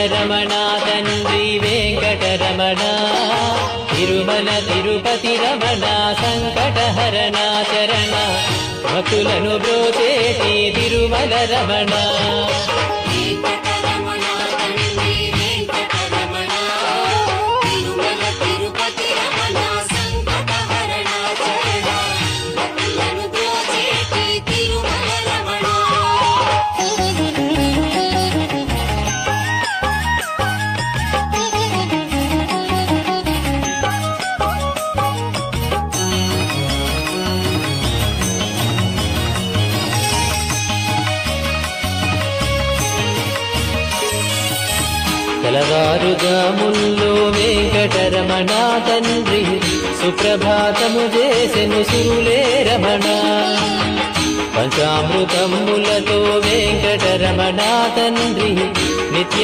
వెంకటరమణ తండ్రి వెంకటరమణ తిరుమల తిరుపతి రమణ సంకటహరణ చరణ భక్తులను బ్రోచేటి తిరుమల రమణ తెలవారుజాముల్లో వెంకటరమణ తండ్రి సుప్రభాతము చేసెను సురులే రమణ పంచామృతములతో వెంకటరమణ తండ్రి నిత్య